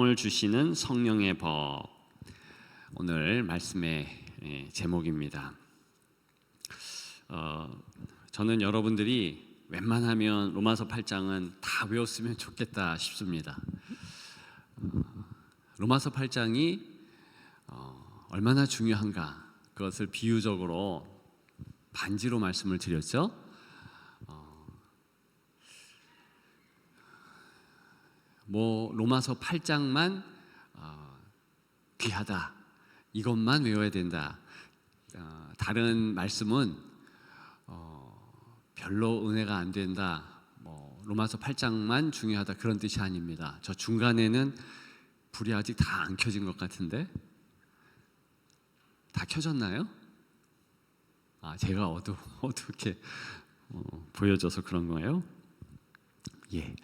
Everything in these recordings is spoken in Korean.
생명을 주시는 성령의 법, 오늘 말씀의 제목입니다. 저는 여러분들이 웬만하면 로마서 8장은 다 외웠으면 좋겠다 싶습니다. 로마서 8장이 얼마나 중요한가, 그것을 비유적으로 반지로 말씀을 드렸죠. 로마서 8장만 귀하다, 이것만 외워야 된다. 다른 말씀은 별로 은혜가 안 된다. 로마서 8장만 중요하다, 그런 뜻이 아닙니다. 저 중간에는 불이 아직 다 안 켜진 것 같은데, 다 켜졌나요? 제가 어둡게 보여줘서 그런 거예요? 예.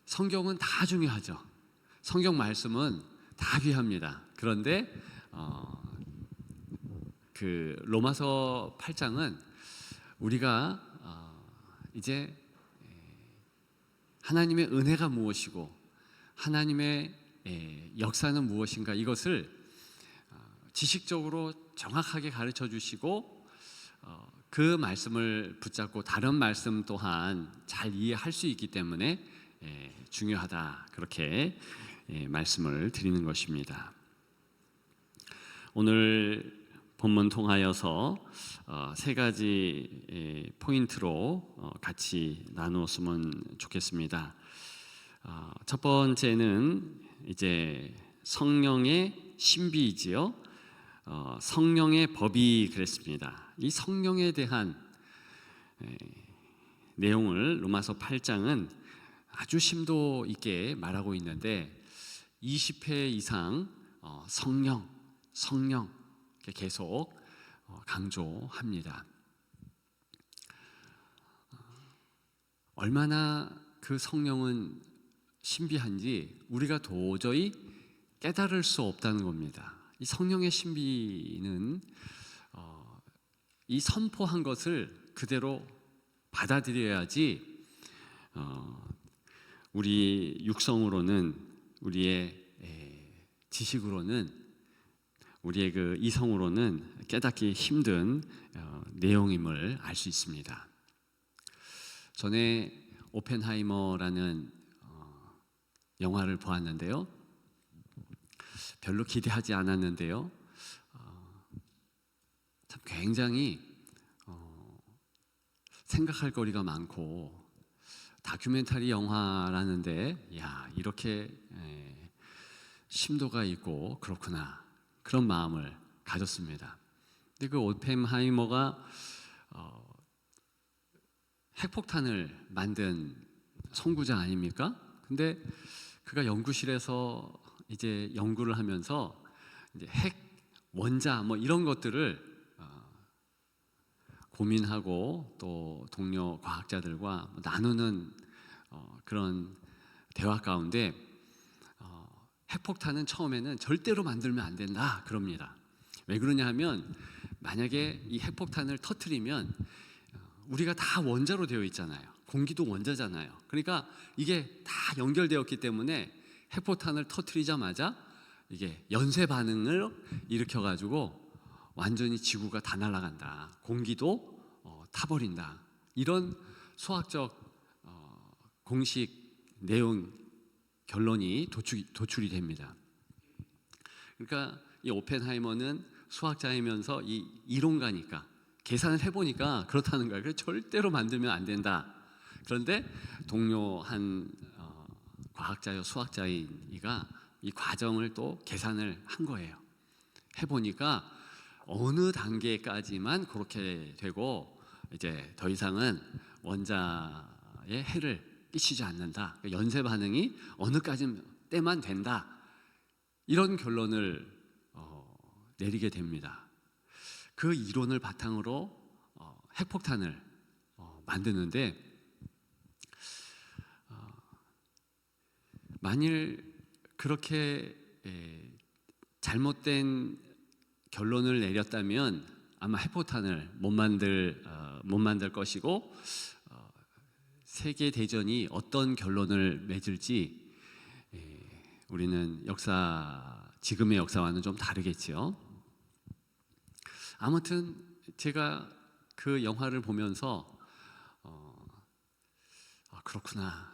성경은 다 중요하죠. 성경 말씀은 다 귀합니다. 그런데 그 로마서 8장은 우리가 이제 하나님의 은혜가 무엇이고 하나님의 역사는 무엇인가, 이것을 지식적으로 정확하게 가르쳐 주시고 그 말씀을 붙잡고 다른 말씀 또한 잘 이해할 수 있기 때문에 중요하다, 그렇게 말씀을 드리는 것입니다. 오늘 본문 통하여서 세 가지 포인트로 같이 나누었으면 좋겠습니다. 첫 번째는 이제 성령의 신비이지요. 성령의 법이 그랬습니다. 이 성령에 대한 내용을 로마서 8장은 아주 심도 있게 말하고 있는데 20회 이상 성령 계속 강조합니다. 얼마나 그 성령은 신비한지 우리가 도저히 깨달을 수 없다는 겁니다. 이 성령의 신비는 이 선포한 것을 그대로 받아들여야지 우리 육성으로는, 우리의 지식으로는, 우리의 그 이성으로는 깨닫기 힘든 내용임을 알 수 있습니다. 전에 오펜하이머라는 영화를 보았는데요, 별로 기대하지 않았는데요, 참 굉장히 생각할 거리가 많고, 다큐멘터리 영화라는데 이렇게 심도가 있고 그렇구나, 그런 마음을 가졌습니다. 근데 그 오펜하이머가 핵폭탄을 만든 선구자 아닙니까? 근데 그가 연구실에서 이제 연구를 하면서 이제 핵 원자 이런 것들을 고민하고 또 동료 과학자들과 나누는 그런 대화 가운데 핵폭탄은 처음에는 절대로 만들면 안 된다 그럽니다. 왜 그러냐 하면, 만약에 이 핵폭탄을 터뜨리면 우리가 다 원자로 되어 있잖아요. 공기도 원자잖아요. 그러니까 이게 다 연결되었기 때문에 핵폭탄을 터뜨리자마자 이게 연쇄 반응을 일으켜가지고 완전히 지구가 다 날아간다, 공기도 타버린다, 이런 수학적 공식 내용 결론이 도출이 됩니다. 그러니까 이 오펜하이머는 수학자이면서 이 이론가니까 계산을 해보니까 그렇다는 거예요. 그래서 절대로 만들면 안 된다. 그런데 동료 한 과학자요 수학자인 이가 이 과정을 또 계산을 한 거예요. 해보니까 어느 단계까지만 그렇게 되고 이제 더 이상은 원자에 해를 끼치지 않는다, 연쇄 반응이 어느 때만 된다, 이런 결론을 내리게 됩니다. 그 이론을 바탕으로 핵폭탄을 만드는데, 만일 그렇게 잘못된 결론을 내렸다면 아마 핵폭탄을 못 만들 것이고 세계 대전이 어떤 결론을 맺을지 우리는 지금의 역사와는 좀 다르겠지요. 아무튼 제가 그 영화를 보면서 그렇구나,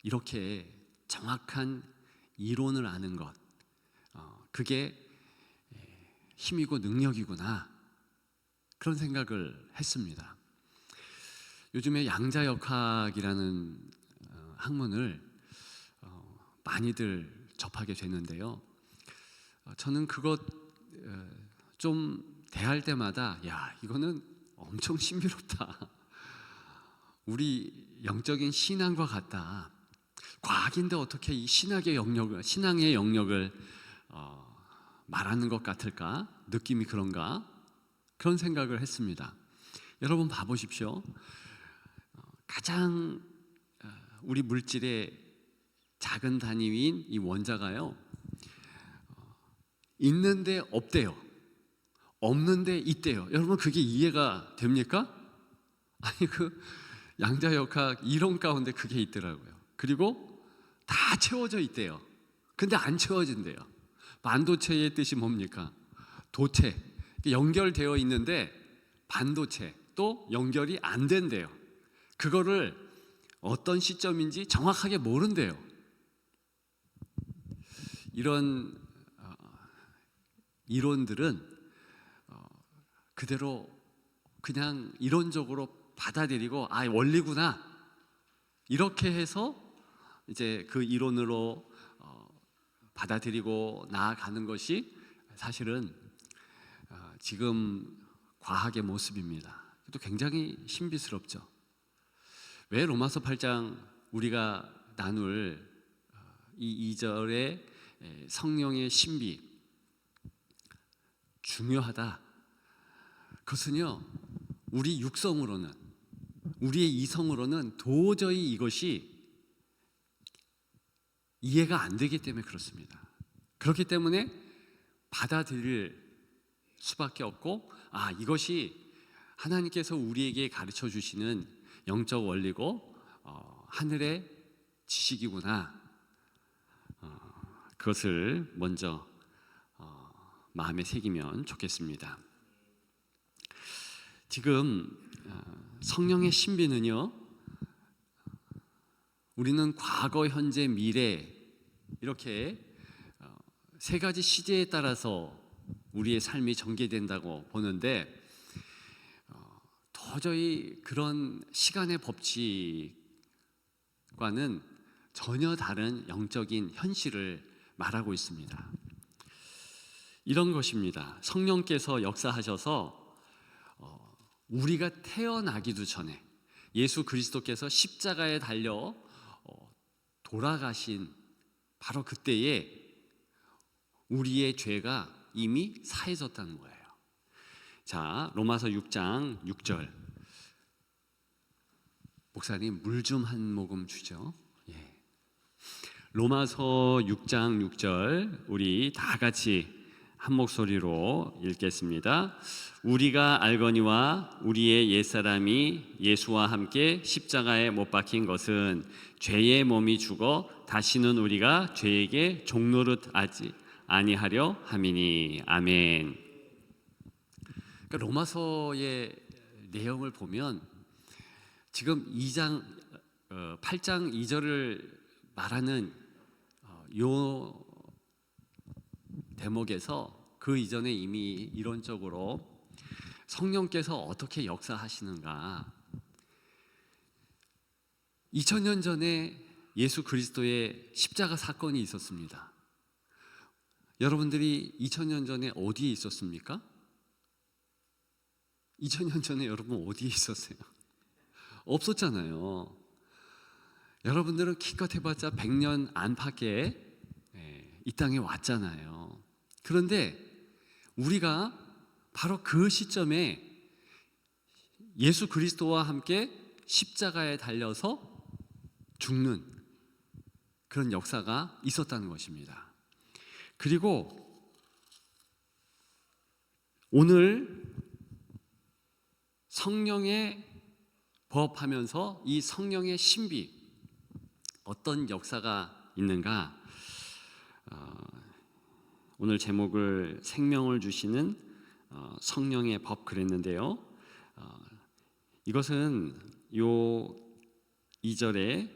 이렇게 정확한 이론을 아는 것, 그게 힘이고 능력이구나, 그런 생각을 했습니다. 요즘에 양자역학이라는 학문을 많이들 접하게 되는데요. 저는 그것 좀 대할 때마다 이거는 엄청 신비롭다. 우리 영적인 신앙과 같다. 과학인데 어떻게 이 신앙의 영역을 말하는 것 같을까? 느낌이 그런가? 그런 생각을 했습니다. 여러분 봐보십시오. 가장 우리 물질의 작은 단위인 이 원자가요, 있는데 없대요. 없는데 있대요. 여러분 그게 이해가 됩니까? 아니, 그 양자역학 이론 가운데 그게 있더라고요. 그리고 다 채워져 있대요. 근데 안 채워진대요. 반도체의 뜻이 뭡니까? 도체, 연결되어 있는데 반도체, 또 연결이 안 된대요. 그거를 어떤 시점인지 정확하게 모른대요. 이런 이론들은 그대로 그냥 이론적으로 받아들이고 원리구나, 이렇게 해서 이제 그 이론으로 받아들이고 나아가는 것이 사실은 지금 과학의 모습입니다. 또 굉장히 신비스럽죠. 왜 로마서 8장 우리가 나눌 이 2절의 성령의 신비 중요하다. 그것은요, 우리 육성으로는, 우리의 이성으로는 도저히 이것이 이해가 안 되기 때문에 그렇습니다. 그렇기 때문에 받아들일 수밖에 없고, 이것이 하나님께서 우리에게 가르쳐 주시는 영적 원리고 하늘의 지식이구나, 그것을 먼저 마음에 새기면 좋겠습니다. 지금 성령의 신비는요, 우리는 과거, 현재, 미래 이렇게 세 가지 시제에 따라서 우리의 삶이 전개된다고 보는데, 도저히 그런 시간의 법칙과는 전혀 다른 영적인 현실을 말하고 있습니다. 이런 것입니다. 성령께서 역사하셔서 우리가 태어나기도 전에 예수 그리스도께서 십자가에 달려 돌아가신 바로 그때에 우리의 죄가 이미 사해졌다는 거예요. 자, 로마서 6장 6절. 목사님 물 좀 한 모금 주죠. 로마서 6장 6절 우리 다 같이 한 목소리로 읽겠습니다. 우리가 알거니와 우리의 옛사람이 예수와 함께 십자가에 못 박힌 것은 죄의 몸이 죽어 다시는 우리가 죄에게 종노릇하지 아니하려 함이니. 아멘. 그러니까 로마서의 내용을 보면 지금 8장 2절을 말하는 요 대목에서 그 이전에 이미 이론적으로 성령께서 어떻게 역사하시는가, 2000년 전에 예수 그리스도의 십자가 사건이 있었습니다. 여러분들이 2000년 전에 어디에 있었습니까? 2000년 전에 여러분 어디에 있었어요? 없었잖아요. 여러분들은 기껏 해봤자 100년 안팎에 이 땅에 왔잖아요. 그런데 우리가 바로 그 시점에 예수 그리스도와 함께 십자가에 달려서 죽는 그런 역사가 있었다는 것입니다. 그리고 오늘 성령의 부합하면서 이 성령의 신비, 어떤 역사가 있는가? 오늘 제목을 생명을 주시는 성령의 법 그랬는데요. 이것은 요 2절에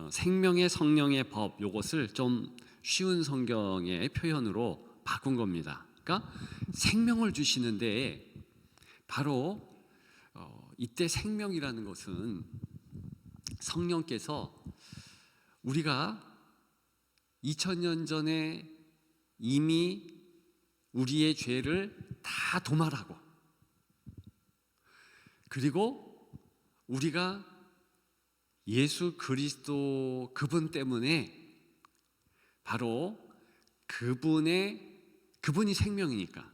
생명의 성령의 법, 요것을 좀 쉬운 성경의 표현으로 바꾼 겁니다. 그러니까 생명을 주시는데 바로 이때 생명이라는 것은 성령께서 우리가 2000년 전에 이미 우리의 죄를 다 도말하고, 그리고 우리가 예수 그리스도 그분 때문에, 바로 그분이 생명이니까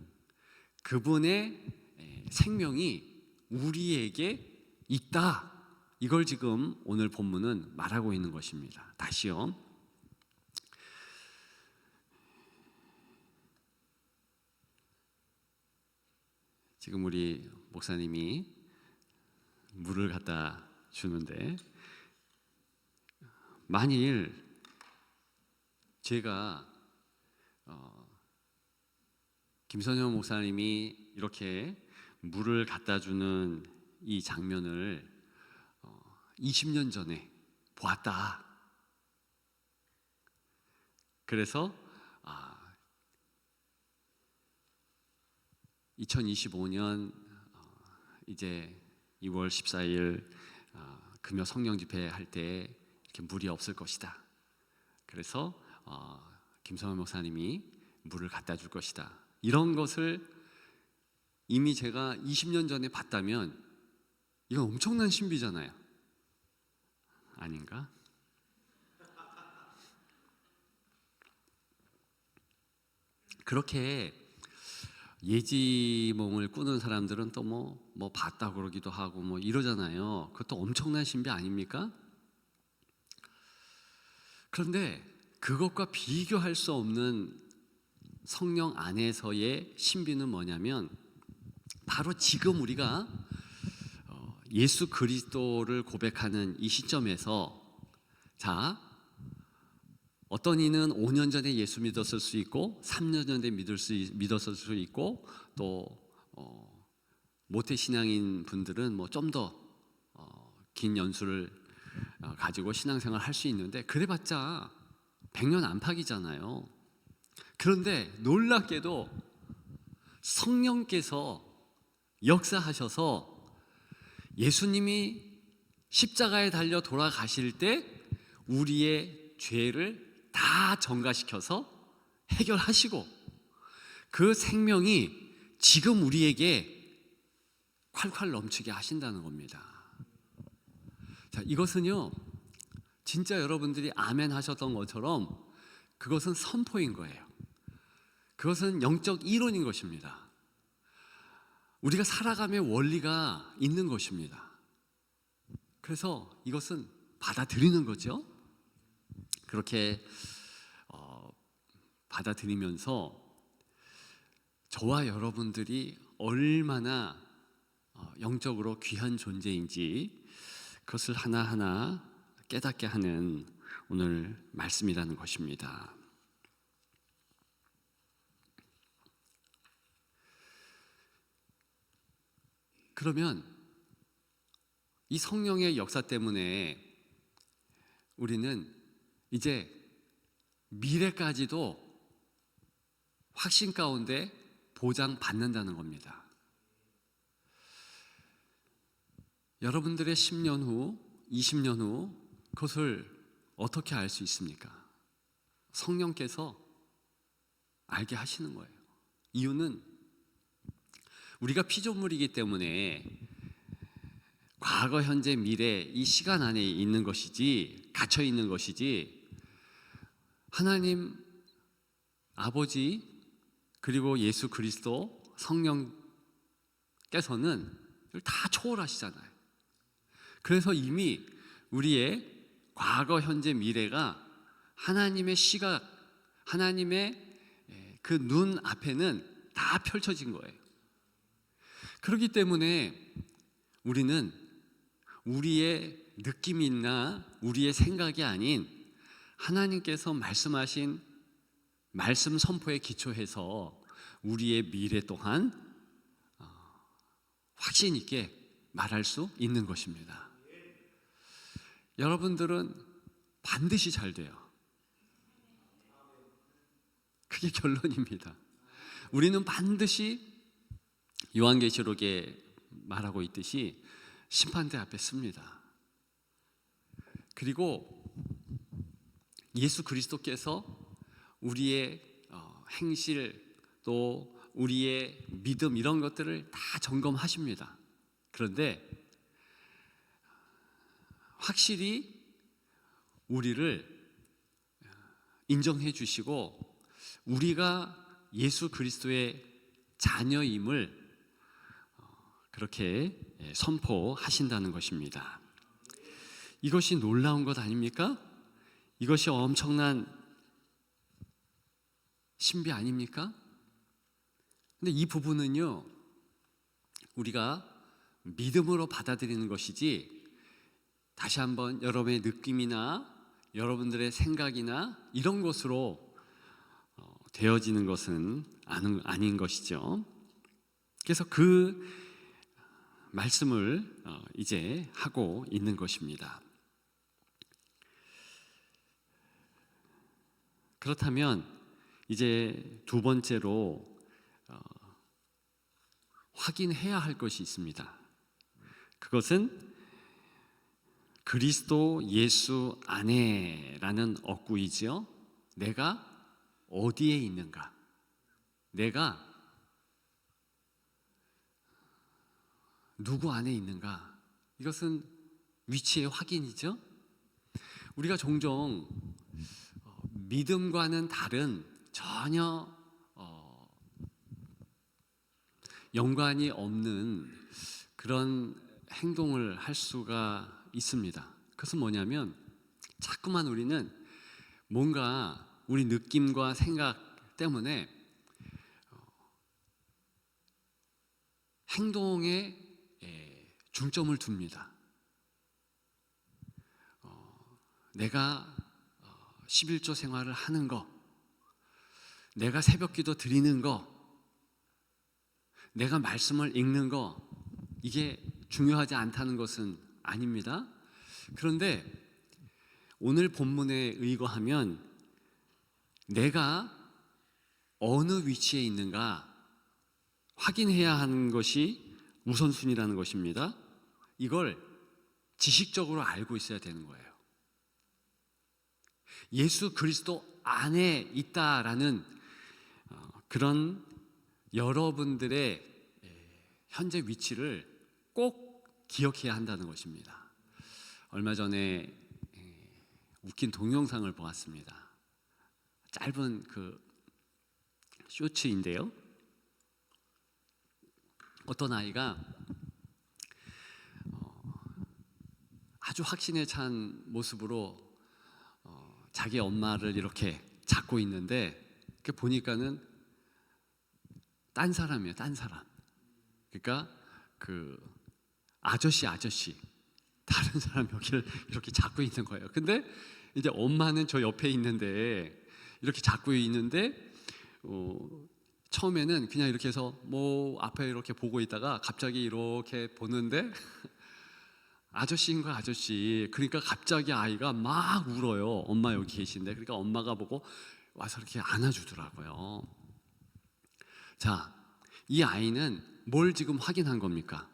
그분의 생명이 우리에게 있다, 이걸 지금 오늘 본문은 말하고 있는 것입니다. 다시요. 지금 우리 목사님이 물을 갖다 주는데, 만일 제가 김선영 목사님이 이렇게 물을 갖다 주는 이 장면을 20년 전에 보았다. 그래서 2025년 이제 2월 14일 금요 성령 집회 할 때 이렇게 물이 없을 것이다. 그래서 김성환 목사님이 물을 갖다 줄 것이다. 이런 것을 이미 제가 20년 전에 봤다면 이건 엄청난 신비잖아요. 아닌가? 그렇게 예지몽을 꾸는 사람들은 또 뭐 봤다 그러기도 하고 뭐 이러잖아요. 그것도 엄청난 신비 아닙니까? 그런데 그것과 비교할 수 없는 성령 안에서의 신비는 뭐냐면, 바로 지금 우리가 예수 그리스도를 고백하는 이 시점에서, 자, 어떤 이는 5년 전에 예수 믿었을 수 있고 3년 전에 믿었을 수 있고, 또 모태신앙인 분들은 뭐 좀 더 긴 연수를 가지고 신앙생활 할 수 있는데, 그래봤자 100년 안팎이잖아요. 그런데 놀랍게도 성령께서 역사하셔서 예수님이 십자가에 달려 돌아가실 때 우리의 죄를 다 전가시켜서 해결하시고, 그 생명이 지금 우리에게 콸콸 넘치게 하신다는 겁니다. 자, 이것은요, 진짜 여러분들이 아멘 하셨던 것처럼 그것은 선포인 거예요. 그것은 영적 이론인 것입니다. 우리가 살아감의 원리가 있는 것입니다. 그래서 이것은 받아들이는 거죠. 그렇게 받아들이면서 저와 여러분들이 얼마나 영적으로 귀한 존재인지 그것을 하나하나 깨닫게 하는 오늘 말씀이라는 것입니다. 그러면 이 성령의 역사 때문에 우리는 이제 미래까지도 확신 가운데 보장받는다는 겁니다. 여러분들의 10년 후, 20년 후 그것을 어떻게 알 수 있습니까? 성령께서 알게 하시는 거예요. 이유는 우리가 피조물이기 때문에 과거, 현재, 미래 이 시간 안에 있는 것이지, 갇혀 있는 것이지, 하나님 아버지 그리고 예수 그리스도 성령께서는 다 초월하시잖아요. 그래서 이미 우리의 과거, 현재, 미래가 하나님의 시각, 하나님의 그 눈 앞에는 다 펼쳐진 거예요. 그렇기 때문에 우리는 우리의 느낌이나 우리의 생각이 아닌 하나님께서 말씀하신 말씀 선포에 기초해서 우리의 미래 또한 확신 있게 말할 수 있는 것입니다. 여러분들은 반드시 잘 돼요. 그게 결론입니다. 우리는 반드시 요한계시록에 말하고 있듯이 심판대 앞에 씁니다. 그리고 예수 그리스도께서 우리의 행실 또 우리의 믿음 이런 것들을 다 점검하십니다. 그런데 확실히 우리를 인정해 주시고 우리가 예수 그리스도의 자녀임을 그렇게 선포하신다는 것입니다. 이것이 놀라운 것 아닙니까? 이것이 엄청난 신비 아닙니까? 근데 이 부분은요, 우리가 믿음으로 받아들이는 것이지 다시 한번 여러분의 느낌이나 여러분들의 생각이나 이런 것으로 되어지는 것은 아닌 것이죠. 그래서 그 말씀을 이제 하고 있는 것입니다. 그렇다면 이제 두 번째로 확인해야 할 것이 있습니다. 그것은 그리스도 예수 안에라는 어구이지요. 내가 어디에 있는가? 내가 누구 안에 있는가? 이것은 위치의 확인이죠. 우리가 종종 믿음과는 다른 전혀 연관이 없는 그런 행동을 할 수가 있습니다. 그것은 뭐냐면 자꾸만 우리는 뭔가 우리 느낌과 생각 때문에 행동에 중점을 둡니다. 내가 11조 생활을 하는 거, 내가 새벽기도 드리는 거, 내가 말씀을 읽는 거, 이게 중요하지 않다는 것은 아닙니다. 그런데 오늘 본문에 의거하면 내가 어느 위치에 있는가 확인해야 하는 것이 우선순위라는 것입니다. 이걸 지식적으로 알고 있어야 되는 거예요. 예수 그리스도 안에 있다라는 그런 여러분들의 현재 위치를 꼭 기억해야 한다는 것입니다. 얼마 전에 웃긴 동영상을 보았습니다. 짧은 그 쇼츠인데요. 어떤 아이가 아주 확신에 찬 모습으로 자기 엄마를 이렇게 잡고 있는데 보니까는 딴 사람이에요. 딴 사람. 그러니까 그 아저씨 다른 사람 여기를 이렇게 잡고 있는 거예요. 근데 이제 엄마는 저 옆에 있는데 이렇게 잡고 있는데 처음에는 그냥 이렇게 해서 뭐 앞에 이렇게 보고 있다가 갑자기 이렇게 보는데 아저씨인 거야, 아저씨. 그러니까 갑자기 아이가 막 울어요. 엄마 여기 계신데. 그러니까 엄마가 보고 와서 이렇게 안아주더라고요. 자, 이 아이는 뭘 지금 확인한 겁니까?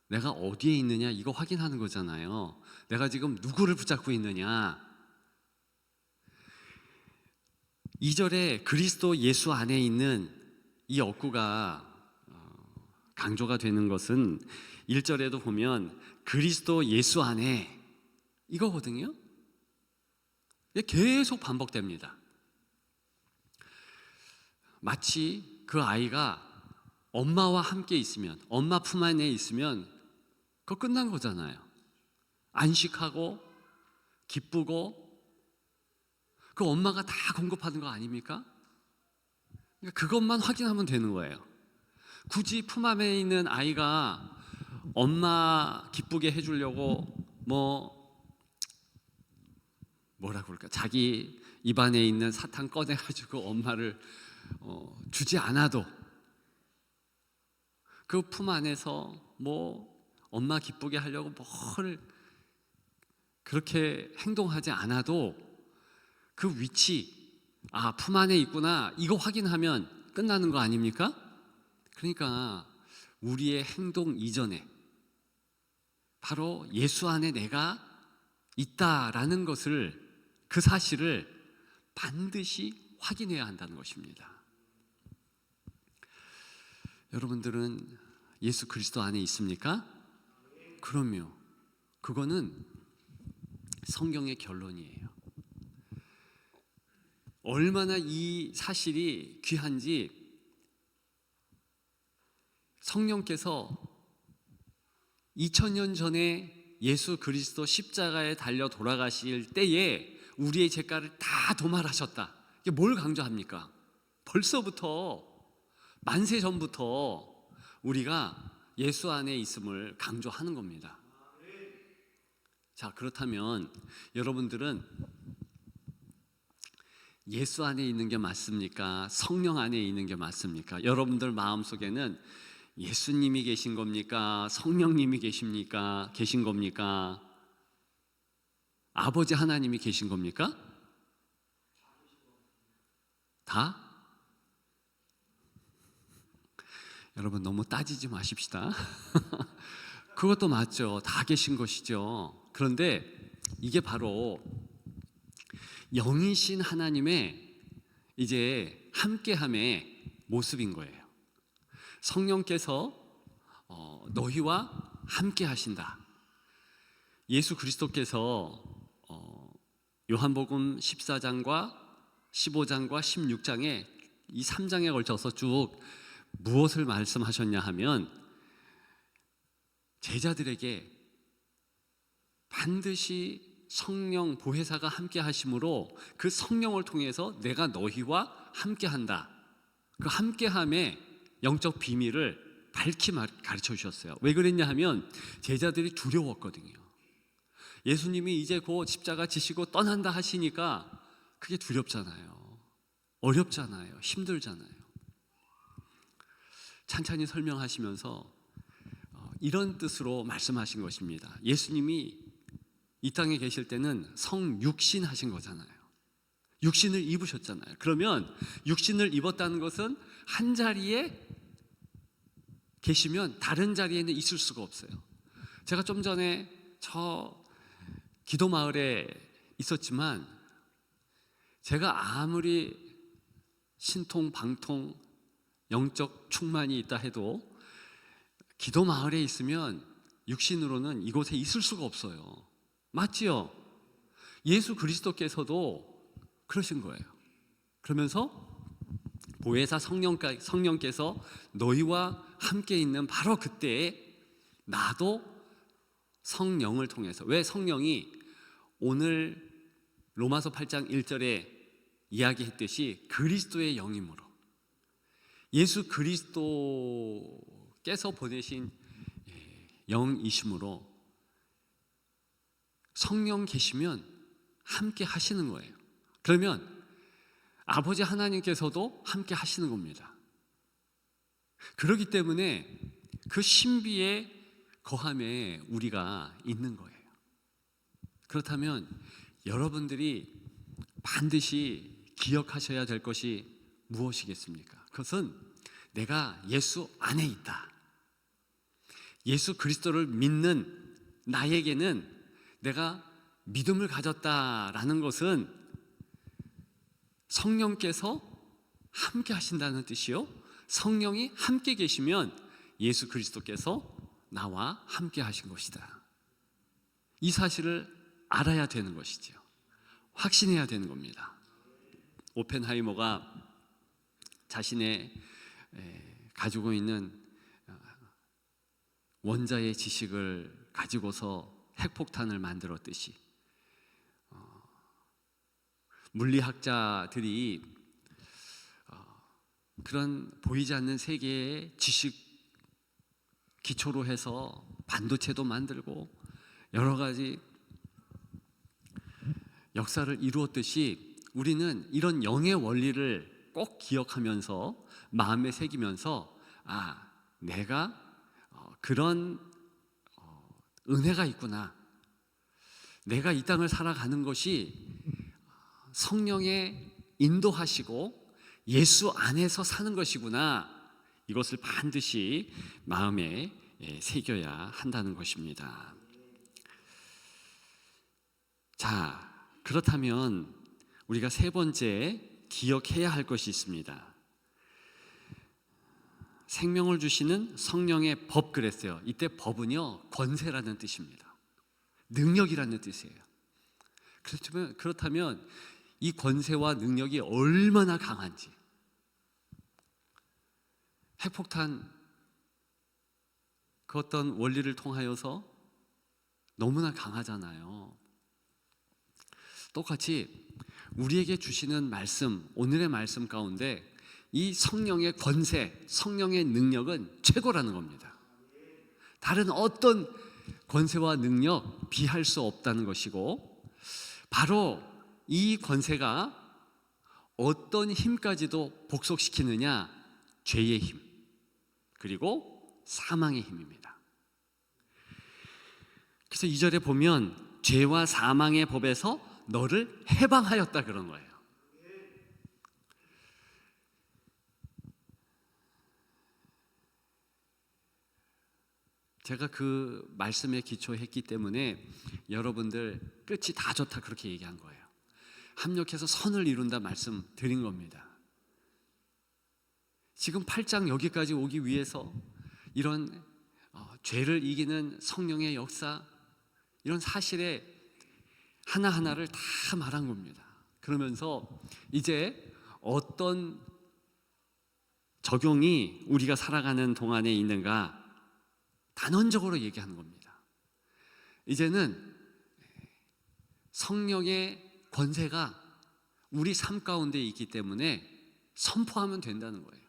내가 어디에 있느냐 이거 확인하는 거잖아요. 내가 지금 누구를 붙잡고 있느냐. 2절에 그리스도 예수 안에 있는 이 어구가 강조가 되는 것은 1절에도 보면 그리스도 예수 안에 이거거든요. 이게 계속 반복됩니다. 마치 그 아이가 엄마와 함께 있으면, 엄마 품 안에 있으면 그거 끝난 거잖아요. 안식하고 기쁘고 그 엄마가 다 공급하는 거 아닙니까? 그러니까 그것만 확인하면 되는 거예요. 굳이 품 안에 있는 아이가 엄마 기쁘게 해주려고 뭐라고 그럴까, 자기 입안에 있는 사탕 꺼내가지고 엄마를 주지 않아도 그 품 안에서 엄마 기쁘게 하려고 뭘 그렇게 행동하지 않아도 그 위치, 품 안에 있구나, 이거 확인하면 끝나는 거 아닙니까? 그러니까 우리의 행동 이전에 바로 예수 안에 내가 있다라는 것을, 그 사실을 반드시 확인해야 한다는 것입니다. 여러분들은 예수 그리스도 안에 있습니까? 그럼요. 그거는 성경의 결론이에요. 얼마나 이 사실이 귀한지 성령께서 2000년 전에 예수 그리스도 십자가에 달려 돌아가실 때에 우리의 죄가를 다 도말하셨다. 이게 뭘 강조합니까? 벌써부터 만세 전부터 우리가 예수 안에 있음을 강조하는 겁니다. 자, 그렇다면 여러분들은 예수 안에 있는 게 맞습니까? 성령 안에 있는 게 맞습니까? 여러분들 마음속에는 예수님이 계신 겁니까? 성령님이 계신 겁니까? 아버지 하나님이 계신 겁니까? 다? 여러분 너무 따지지 마십시다. 그것도 맞죠. 다 계신 것이죠. 그런데 이게 바로 영이신 하나님의 이제 함께함의 모습인 거예요. 성령께서 너희와 함께 하신다. 예수 그리스도께서 요한복음 14장과 15장과 16장에 이 3장에 걸쳐서 쭉 무엇을 말씀하셨냐 하면, 제자들에게 반드시 성령 보혜사가 함께 하심으로 그 성령을 통해서 내가 너희와 함께 한다. 그 함께함의 영적 비밀을 밝히 가르쳐 주셨어요. 왜 그랬냐 하면 제자들이 두려웠거든요. 예수님이 이제 곧 십자가 지시고 떠난다 하시니까 그게 두렵잖아요. 어렵잖아요. 힘들잖아요. 찬찬히 설명하시면서 이런 뜻으로 말씀하신 것입니다. 예수님이 이 땅에 계실 때는 성육신 하신 거잖아요. 육신을 입으셨잖아요. 그러면 육신을 입었다는 것은 한 자리에 계시면 다른 자리에는 있을 수가 없어요. 제가 좀 전에 저 기도 마을에 있었지만, 제가 아무리 신통 방통 영적 충만이 있다 해도 기도 마을에 있으면 육신으로는 이곳에 있을 수가 없어요. 맞지요? 예수 그리스도께서도 그러신 거예요. 그러면서 보혜사 성령께서 너희와 함께 있는 바로 그때에 나도 성령을 통해서, 왜 성령이 오늘 로마서 8장 1절에 이야기했듯이 그리스도의 영이므로, 예수 그리스도께서 보내신 영이심으로 성령 계시면 함께 하시는 거예요. 그러면 아버지 하나님께서도 함께 하시는 겁니다. 그렇기 때문에 그 신비의 거함에 우리가 있는 거예요. 그렇다면 여러분들이 반드시 기억하셔야 될 것이 무엇이겠습니까? 그것은 내가 예수 안에 있다. 예수 그리스도를 믿는 나에게는 내가 믿음을 가졌다라는 것은 성령께서 함께 하신다는 뜻이요, 성령이 함께 계시면 예수 그리스도께서 나와 함께 하신 것이다. 이 사실을 알아야 되는 것이죠. 확신해야 되는 겁니다. 오펜하이머가 자신의 가지고 있는 원자의 지식을 가지고서 핵폭탄을 만들었듯이 물리학자들이 그런 보이지 않는 세계의 지식을 기초로 해서 반도체도 만들고 여러 가지 역사를 이루었듯이 우리는 이런 영의 원리를 꼭 기억하면서 마음에 새기면서 내가 그런 은혜가 있구나. 내가 이 땅을 살아가는 것이 성령의 인도하시고 예수 안에서 사는 것이구나. 이것을 반드시 마음에 새겨야 한다는 것입니다. 자, 그렇다면 우리가 세 번째 기억해야 할 것이 있습니다. 생명을 주시는 성령의 법 그랬어요. 이때 법은요, 권세라는 뜻입니다. 능력이라는 뜻이에요. 그렇다면 이 권세와 능력이 얼마나 강한지. 핵폭탄 그 어떤 원리를 통하여서 너무나 강하잖아요. 똑같이 우리에게 주시는 말씀, 오늘의 말씀 가운데 이 성령의 권세, 성령의 능력은 최고라는 겁니다. 다른 어떤 권세와 능력 비할 수 없다는 것이고, 바로 이 권세가 어떤 힘까지도 복속시키느냐? 죄의 힘, 그리고 사망의 힘입니다. 그래서 2절에 보면 죄와 사망의 법에서 너를 해방하였다 그런 거예요. 제가 그 말씀에 기초했기 때문에 여러분들 끝이 다 좋다 그렇게 얘기한 거예요. 합력해서 선을 이룬다 말씀 드린 겁니다. 지금 8장 여기까지 오기 위해서 이런 죄를 이기는 성령의 역사, 이런 사실에 하나하나를 다 말한 겁니다. 그러면서 이제 어떤 적용이 우리가 살아가는 동안에 있는가 단언적으로 얘기하는 겁니다. 이제는 성령의 권세가 우리 삶 가운데 있기 때문에 선포하면 된다는 거예요.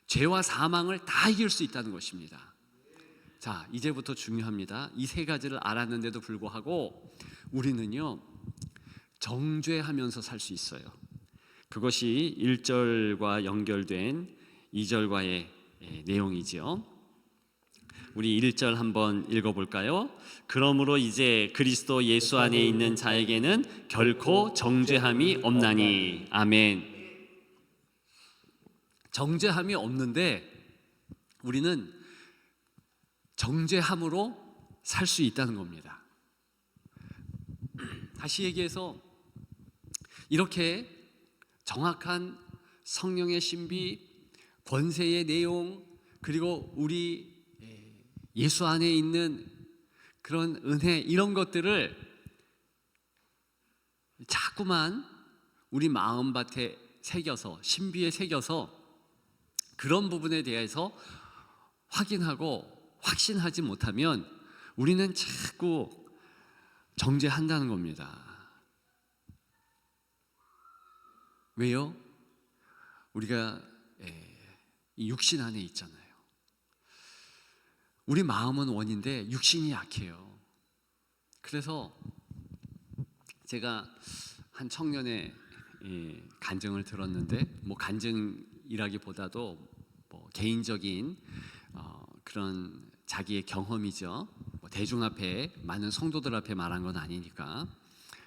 죄와 사망을 다 이길 수 있다는 것입니다. 자, 이제부터 중요합니다. 이 세 가지를 알았는데도 불구하고 우리는요, 정죄하면서 살 수 있어요. 그것이 1절과 연결된 2절과의 내용이죠. 우리 1절 한번 읽어볼까요? 그러므로 이제 그리스도 예수 안에 있는 자에게는 결코 정죄함이 없나니. 아멘. 정죄함이 없는데 우리는 정죄함으로 살 수 있다는 겁니다. 다시 얘기해서 이렇게 정확한 성령의 신비, 권세의 내용, 그리고 우리 예수 안에 있는 그런 은혜, 이런 것들을 자꾸만 우리 마음밭에 새겨서, 신비에 새겨서 그런 부분에 대해서 확인하고 확신하지 못하면 우리는 자꾸 정죄한다는 겁니다. 왜요? 우리가 이 육신 안에 있잖아요. 우리 마음은 원인데 육신이 약해요. 그래서 제가 한 청년의 간증을 들었는데, 뭐 간증이라기보다도 뭐 개인적인 그런 자기의 경험이죠. 뭐 대중 앞에, 많은 성도들 앞에 말한 건 아니니까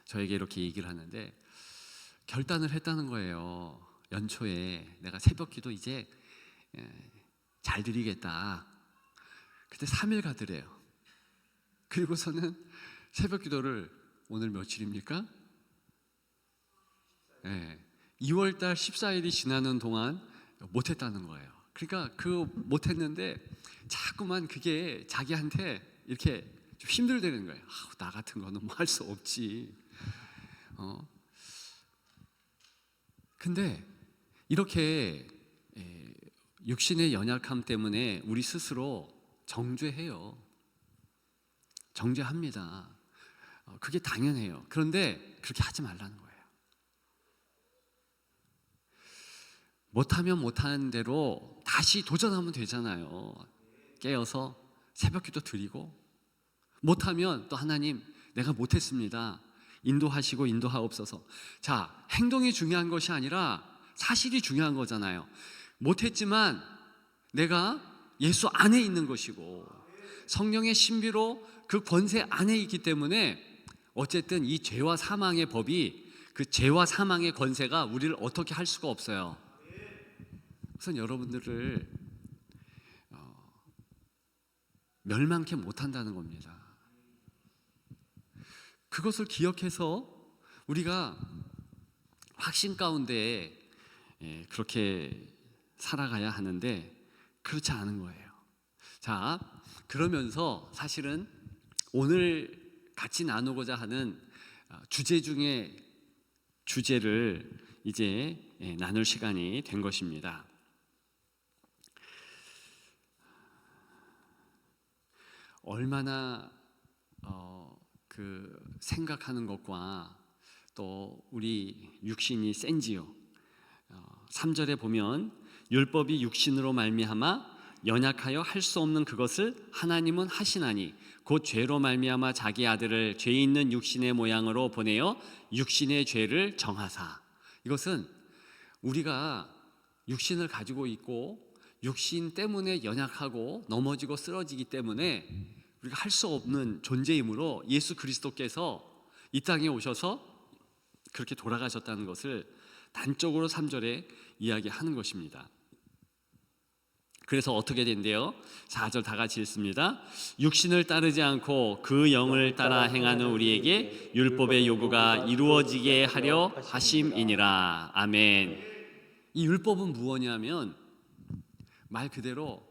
저에게 이렇게 얘기를 하는데, 결단을 했다는 거예요. 연초에 내가 새벽기도 이제 잘 드리겠다. 그때 3일 가더래요. 그리고서는 새벽기도를 오늘 며칠입니까? 2월달 14일이 지나는 동안 못했다는 거예요. 그러니까 그 못했는데 자꾸만 그게 자기한테 이렇게 좀 힘들다는 거예요. 나 같은 거는 뭐 할 수 없지. 근데 이렇게 육신의 연약함 때문에 우리 스스로 정죄해요. 정죄합니다. 그게 당연해요. 그런데 그렇게 하지 말라는 거예요. 못하면 못하는 대로 다시 도전하면 되잖아요. 깨어서 새벽기도 드리고, 못하면 또 하나님 내가 못했습니다, 인도하시고 인도하옵소서. 자, 행동이 중요한 것이 아니라 사실이 중요한 거잖아요. 못했지만 내가 예수 안에 있는 것이고 성령의 신비로 그 권세 안에 있기 때문에 어쨌든 이 죄와 사망의 법이, 그 죄와 사망의 권세가 우리를 어떻게 할 수가 없어요. 우선 여러분들을 멸망케 못한다는 겁니다. 그것을 기억해서 우리가 확신 가운데 그렇게 살아가야 하는데 그렇지 않은 거예요. 자, 그러면서 사실은 오늘 같이 나누고자 하는 주제 중에 주제를 이제 나눌 시간이 된 것입니다. 얼마나 그 생각하는 것과 또 우리 육신이 센지요. 3절에 보면 율법이 육신으로 말미암아 연약하여 할 수 없는 그것을 하나님은 하시나니 곧 죄로 말미암아 자기 아들을 죄 있는 육신의 모양으로 보내어 육신의 죄를 정하사. 이것은 우리가 육신을 가지고 있고 육신 때문에 연약하고 넘어지고 쓰러지기 때문에 우리가 할 수 없는 존재이므로 예수 그리스도께서 이 땅에 오셔서 그렇게 돌아가셨다는 것을 단적으로 3절에 이야기하는 것입니다. 그래서 어떻게 된대요? 4절 다 같이 읽습니다. 육신을 따르지 않고 그 영을 따라 행하는 우리에게 율법의 요구가 이루어지게 하려 하심이니라. 아멘. 이 율법은 무엇이냐면 말 그대로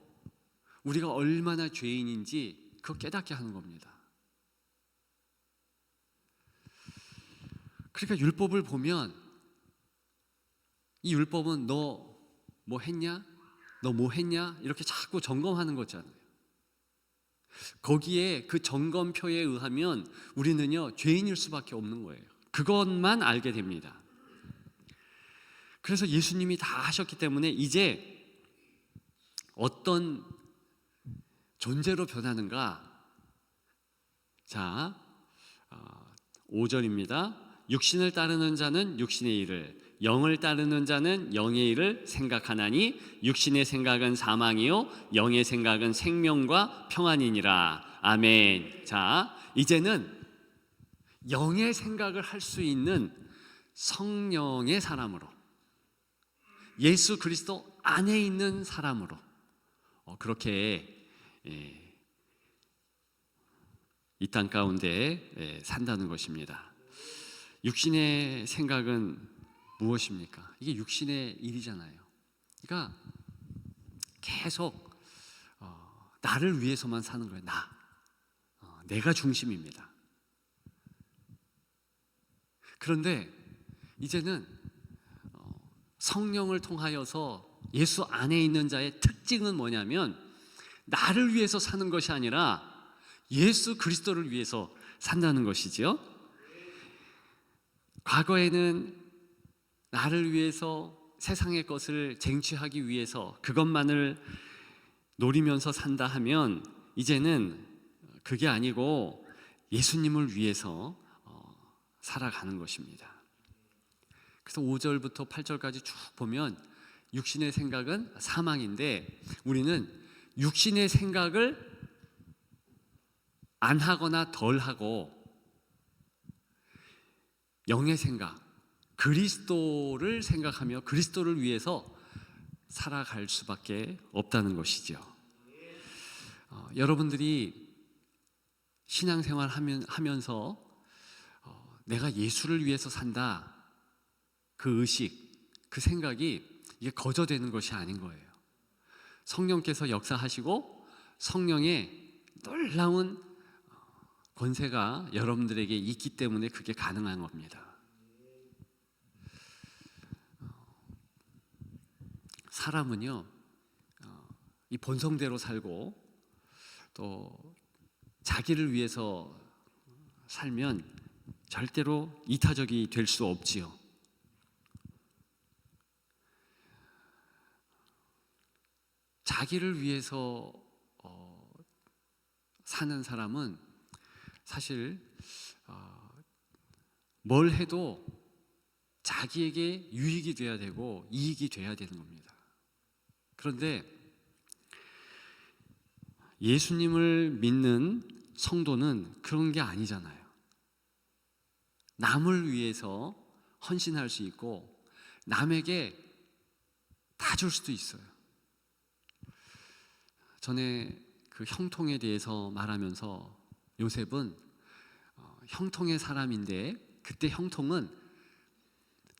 우리가 얼마나 죄인인지 그거 깨닫게 하는 겁니다. 그러니까 율법을 보면 이 율법은 너 뭐 했냐? 너 뭐 했냐? 이렇게 자꾸 점검하는 거잖아요. 거기에 그 점검표에 의하면 우리는요 죄인일 수밖에 없는 거예요. 그것만 알게 됩니다. 그래서 예수님이 다 하셨기 때문에 이제 어떤 존재로 변하는가? 자, 5절입니다. 육신을 따르는 자는 육신의 일을, 영을 따르는 자는 영의 일을 생각하나니 육신의 생각은 사망이요 영의 생각은 생명과 평안이니라. 아멘. 자, 이제는 영의 생각을 할 수 있는 성령의 사람으로, 예수 그리스도 안에 있는 사람으로 그렇게 이 땅 가운데 산다는 것입니다. 육신의 생각은 무엇입니까? 이게 육신의 일이잖아요. 그러니까 계속 나를 위해서만 사는 거예요. 내가 중심입니다. 그런데 이제는 성령을 통하여서 예수 안에 있는 자의 특징은 뭐냐면 나를 위해서 사는 것이 아니라 예수 그리스도를 위해서 산다는 것이지요. 과거에는 나를 위해서 세상의 것을 쟁취하기 위해서 그것만을 노리면서 산다 하면 이제는 그게 아니고 예수님을 위해서 살아가는 것입니다. 그래서 5절부터 8절까지 쭉 보면 육신의 생각은 사망인데 우리는 육신의 생각을 안 하거나 덜 하고 영의 생각, 그리스도를 생각하며 그리스도를 위해서 살아갈 수밖에 없다는 것이죠. 여러분들이 신앙생활 하면서 내가 예수를 위해서 산다, 그 의식, 그 생각이 이게 거저되는 것이 아닌 거예요. 성령께서 역사하시고 성령의 놀라운 권세가 여러분들에게 있기 때문에 그게 가능한 겁니다. 사람은요 이 본성대로 살고 또 자기를 위해서 살면 절대로 이타적이 될 수 없지요. 자기를 위해서 사는 사람은 사실 뭘 해도 자기에게 유익이 돼야 되고 이익이 돼야 되는 겁니다. 그런데 예수님을 믿는 성도는 그런 게 아니잖아요. 남을 위해서 헌신할 수 있고 남에게 다 줄 수도 있어요. 전에 그 형통에 대해서 말하면서 요셉은 형통의 사람인데 그때 형통은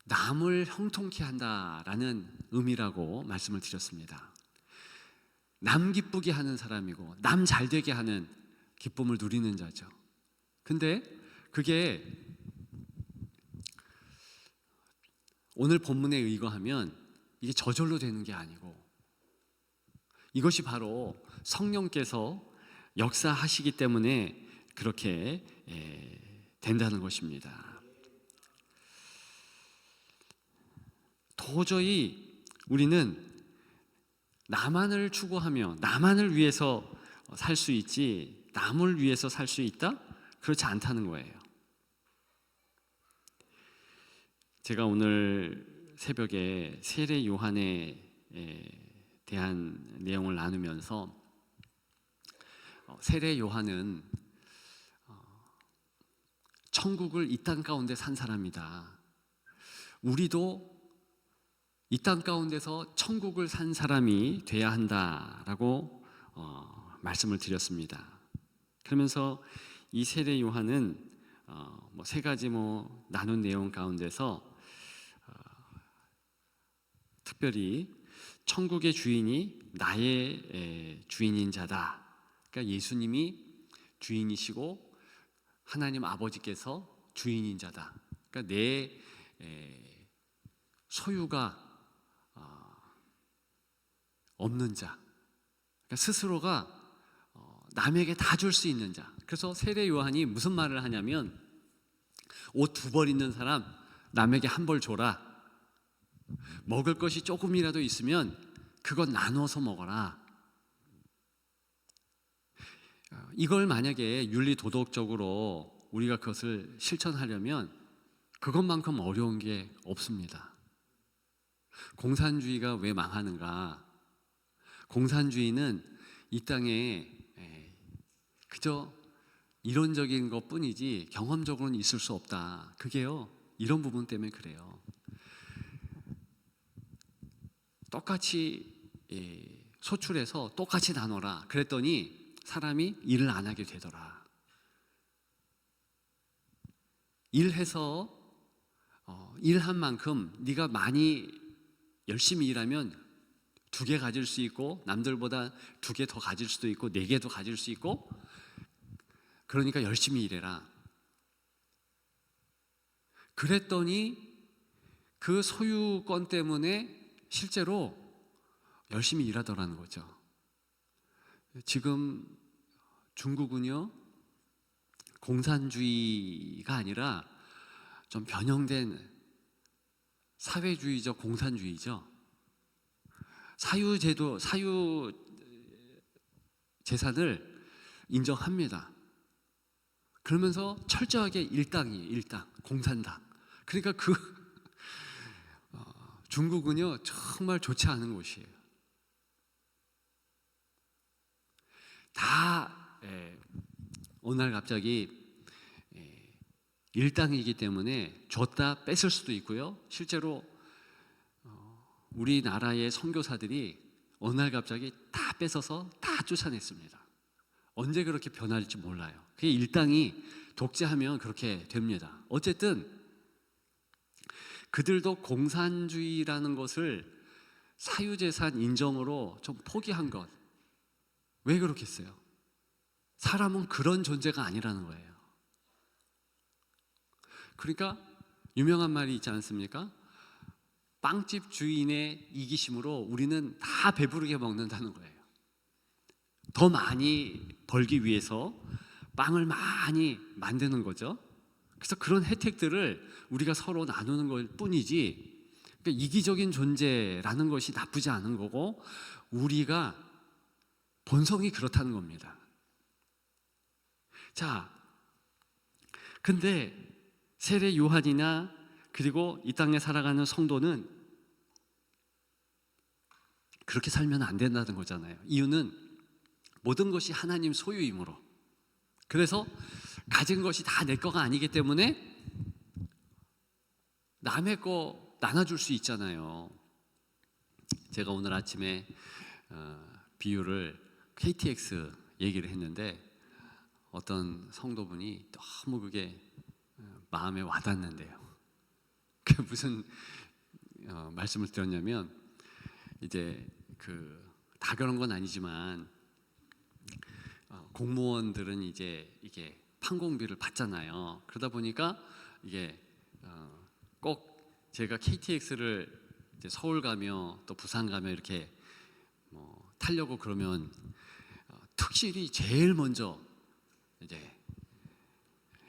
남을 형통케 한다라는 의미라고 말씀을 드렸습니다. 남 기쁘게 하는 사람이고 남 잘되게 하는 기쁨을 누리는 자죠. 근데 그게 오늘 본문에 의거하면 이게 저절로 되는 게 아니고 이것이 바로 성령께서 역사하시기 때문에 그렇게 된다는 것입니다. 도저히 우리는 나만을 추구하며 나만을 위해서 살 수 있지 남을 위해서 살 수 있다? 그렇지 않다는 거예요. 제가 오늘 새벽에 세례 요한에 대한 내용을 나누면서 세례 요한은 천국을 이 땅 가운데 산 사람이다. 우리도 이 땅 가운데서 천국을 산 사람이 돼야 한다라고 말씀을 드렸습니다. 그러면서 이 세례 요한은 세 가지 나눈 내용 가운데서 특별히 천국의 주인이 나의 주인인 자다. 그러니까 예수님이 주인이시고 하나님 아버지께서 주인인 자다. 그러니까 내 소유가 없는 자, 그러니까 스스로가 남에게 다 줄 수 있는 자. 그래서 세례 요한이 무슨 말을 하냐면 옷 2벌 있는 사람 남에게 1벌 줘라. 먹을 것이 조금이라도 있으면 그건 나눠서 먹어라. 이걸 만약에 윤리 도덕적으로 우리가 그것을 실천하려면 그것만큼 어려운 게 없습니다. 공산주의가 왜 망하는가? 공산주의는 이 땅에 그저 이론적인 것 뿐이지 경험적으로는 있을 수 없다. 그게요, 이런 부분 때문에 그래요. 똑같이 소출해서 똑같이 나눠라. 그랬더니 사람이 일을 안 하게 되더라. 일해서 일한 만큼 네가 많이 열심히 일하면 2개 가질 수 있고 남들보다 2개 더 가질 수도 있고 4개도 가질 수 있고, 그러니까 열심히 일해라. 그랬더니 그 소유권 때문에 실제로 열심히 일하더라는 거죠. 지금 중국은요, 공산주의가 아니라 좀 변형된 사회주의적 공산주의죠. 사유제도, 사유 재산을 인정합니다. 그러면서 철저하게 일당, 공산당. 그러니까 중국은요 정말 좋지 않은 곳이에요. 다 오늘 갑자기 일당이기 때문에 줬다 뺏을 수도 있고요. 실제로 우리나라의 선교사들이 어느 날 갑자기 다 뺏어서 다 쫓아냈습니다. 언제 그렇게 변할지 몰라요. 그게 일당이 독재하면 그렇게 됩니다. 어쨌든 그들도 공산주의라는 것을 사유재산 인정으로 좀 포기한 것. 왜 그렇겠어요? 사람은 그런 존재가 아니라는 거예요. 그러니까 유명한 말이 있지 않습니까? 빵집 주인의 이기심으로 우리는 다 배부르게 먹는다는 거예요. 더 많이 벌기 위해서 빵을 많이 만드는 거죠. 그래서 그런 혜택들을 우리가 서로 나누는 것 뿐이지, 그러니까 이기적인 존재라는 것이 나쁘지 않은 거고 우리가 본성이 그렇다는 겁니다. 자, 근데 세례 요한이나 그리고 이 땅에 살아가는 성도는 그렇게 살면 안 된다는 거잖아요. 이유는 모든 것이 하나님 소유이므로, 그래서 가진 것이 다 내 거가 아니기 때문에 남의 거 나눠줄 수 있잖아요. 제가 오늘 아침에 비유를 KTX 얘기를 했는데 어떤 성도분이 너무 그게 마음에 와닿는데요. 그 무슨 말씀을 드렸냐면, 이제 다 그런 건 아니지만 공무원들은 이제 이게 판공비를 받잖아요. 그러다 보니까 이게 꼭 제가 KTX를 이제 서울 가며 또 부산 가며 이렇게 타려고 그러면 특실이 제일 먼저 이제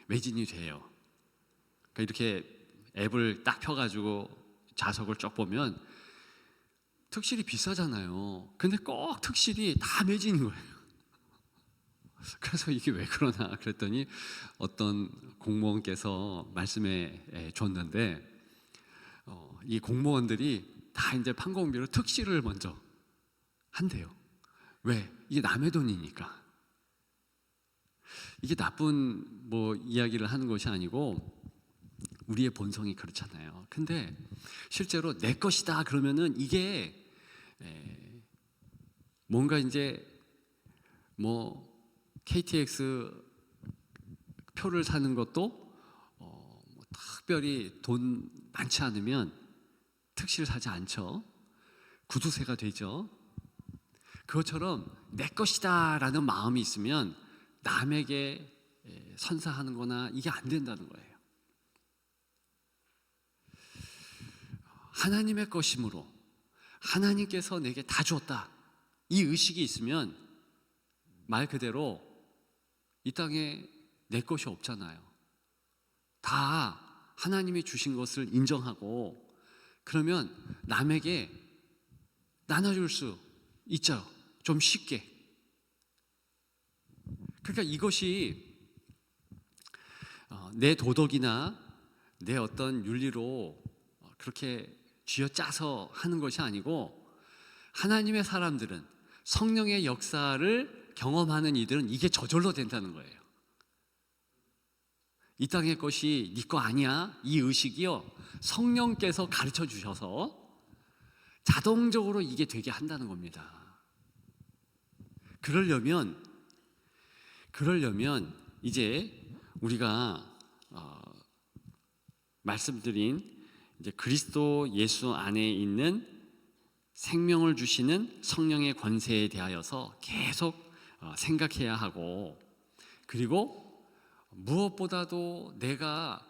매진이 돼요. 그러니까 이렇게 앱을 딱 펴가지고 좌석을 쭉 보면 특실이 비싸잖아요. 근데 꼭 특실이 다 매진인 거예요. 그래서 이게 왜 그러나 그랬더니 어떤 공무원께서 말씀해 줬는데, 이 공무원들이 다 이제 판공비로 특실을 먼저 한대요. 왜? 이게 남의 돈이니까. 이게 나쁜 이야기를 하는 것이 아니고 우리의 본성이 그렇잖아요. 근데 실제로 내 것이다 그러면은 이게 뭔가 이제 KTX 표를 사는 것도 특별히 돈 많지 않으면 특실 사지 않죠. 구두쇠가 되죠. 그것처럼 내 것이다 라는 마음이 있으면 남에게 선사하는 거나 이게 안 된다는 거예요. 하나님의 것이므로 하나님께서 내게 다 주었다, 이 의식이 있으면 말 그대로 이 땅에 내 것이 없잖아요. 다 하나님이 주신 것을 인정하고, 그러면 남에게 나눠줄 수 있죠. 좀 쉽게. 그러니까 이것이 내 도덕이나 내 어떤 윤리로 그렇게 쥐어짜서 하는 것이 아니고, 하나님의 사람들은, 성령의 역사를 경험하는 이들은 이게 저절로 된다는 거예요. 이 땅의 것이 네 거 아니야, 이 의식이요, 성령께서 가르쳐 주셔서 자동적으로 이게 되게 한다는 겁니다. 그러려면 이제 우리가 말씀드린 이제 그리스도 예수 안에 있는 생명을 주시는 성령의 권세에 대하여서 계속 생각해야 하고, 그리고 무엇보다도 내가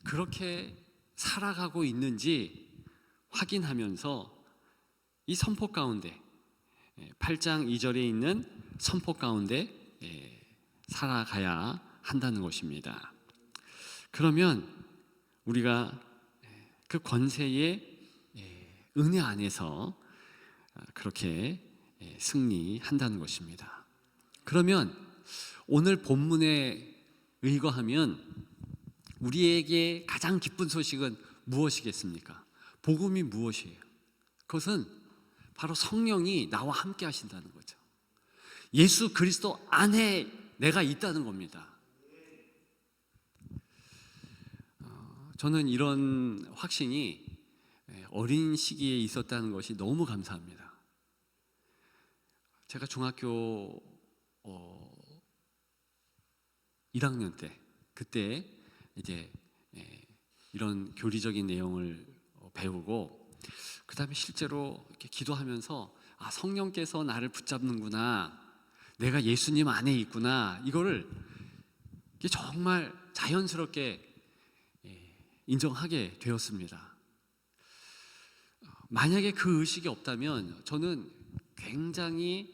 그렇게 살아가고 있는지 확인하면서 이 선포 가운데, 8장 2절에 있는 선포 가운데 살아가야 한다는 것입니다. 그러면 우리가 그 권세의 은혜 안에서 그렇게 승리한다는 것입니다. 그러면 오늘 본문에 의거하면 우리에게 가장 기쁜 소식은 무엇이겠습니까? 복음이 무엇이에요? 그것은 바로 성령이 나와 함께 하신다는 거죠. 예수 그리스도 안에 내가 있다는 겁니다. 저는 이런 확신이 어린 시기에 있었다는 것이 너무 감사합니다. 제가 중학교 1학년 때, 그때 이제 이런 교리적인 내용을 배우고, 그 다음에 실제로 이렇게 기도하면서 성령께서 나를 붙잡는구나, 내가 예수님 안에 있구나, 이거를 정말 자연스럽게 인정하게 되었습니다. 만약에 그 의식이 없다면 저는 굉장히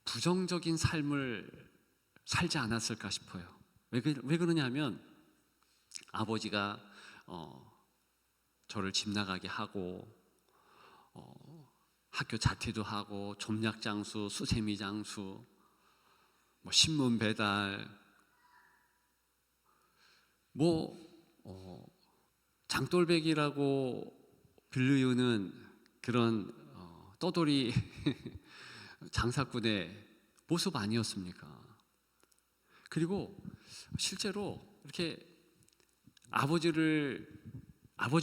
부정적인 삶을 살지 않았을까 싶어요. 왜 그러냐면 아버지가 저를 집 나가게 하고 학교 자퇴도 하고 점략장수, 수세미장수 뭐 신문 배달, 뭐 장돌배기라고 불리우는 그런 떠돌이 장사꾼의 모습 아니었습니까? 그리고 실제로 이렇게 아버지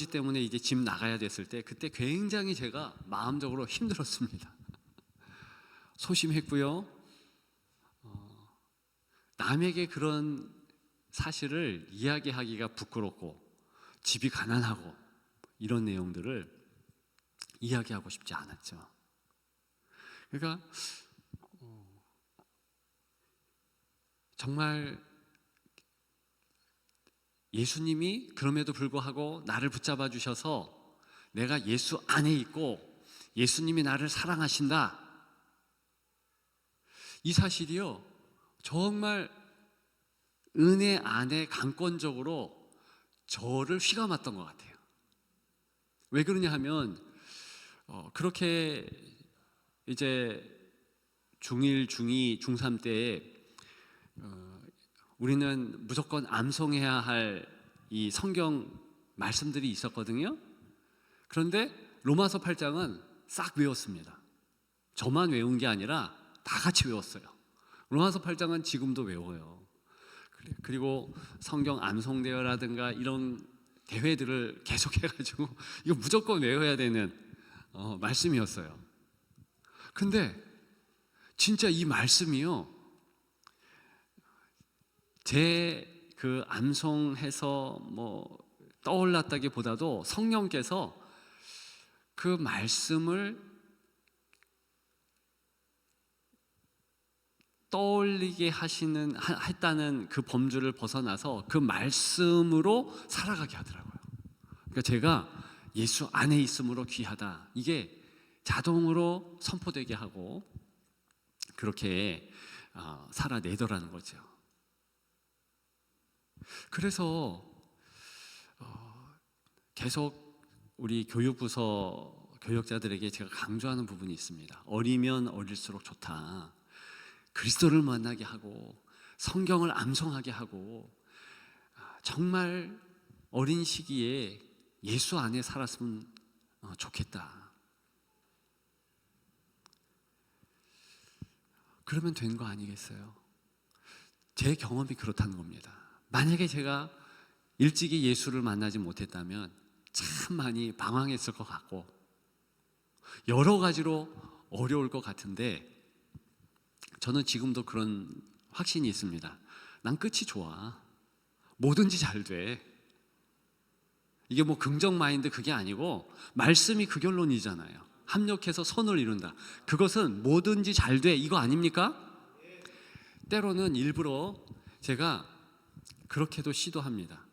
때문에 이제 집 나가야 됐을 때 그때 굉장히 제가 마음적으로 힘들었습니다. 소심했고요. 남에게 그런 사실을 이야기하기가 부끄럽고 집이 가난하고 이런 내용들을 이야기하고 싶지 않았죠. 그러니까 정말 예수님이 그럼에도 불구하고 나를 붙잡아 주셔서 내가 예수 안에 있고 예수님이 나를 사랑하신다, 이 사실이요 정말 은혜 안에 강권적으로 저를 휘감았던 것 같아요. 왜 그러냐 하면 그렇게 이제 중1, 중2, 중3 때에 우리는 무조건 암송해야 할 이 성경 말씀들이 있었거든요. 그런데 로마서 8장은 싹 외웠습니다. 저만 외운 게 아니라 다 같이 외웠어요. 로마서 8장은 지금도 외워요. 그리고 성경 암송대회라든가 이런 대회들을 계속해가지고 이거 무조건 외워야 되는 말씀이었어요. 근데 진짜 이 말씀이요, 제 그 암송해서 뭐 떠올랐다기보다도 성령께서 그 말씀을 떠올리게 했다는 그 범주를 벗어나서 그 말씀으로 살아가게 하더라고요. 그러니까 제가 예수 안에 있음으로 귀하다, 이게 자동으로 선포되게 하고 그렇게 살아내더라는 거죠. 그래서 계속 우리 교육부서 교역자들에게 제가 강조하는 부분이 있습니다. 어리면 어릴수록 좋다. 그리스도를 만나게 하고 성경을 암송하게 하고 정말 어린 시기에 예수 안에 살았으면 좋겠다. 그러면 된 거 아니겠어요? 제 경험이 그렇다는 겁니다. 만약에 제가 일찍이 예수를 만나지 못했다면 참 많이 방황했을 것 같고 여러 가지로 어려울 것 같은데, 저는 지금도 그런 확신이 있습니다. 난 끝이 좋아. 뭐든지 잘 돼. 이게 뭐 긍정 마인드 그게 아니고 말씀이 그 결론이잖아요. 합력해서 선을 이룬다. 그것은 뭐든지 잘 돼, 이거 아닙니까? 때로는 일부러 제가 그렇게도 시도합니다.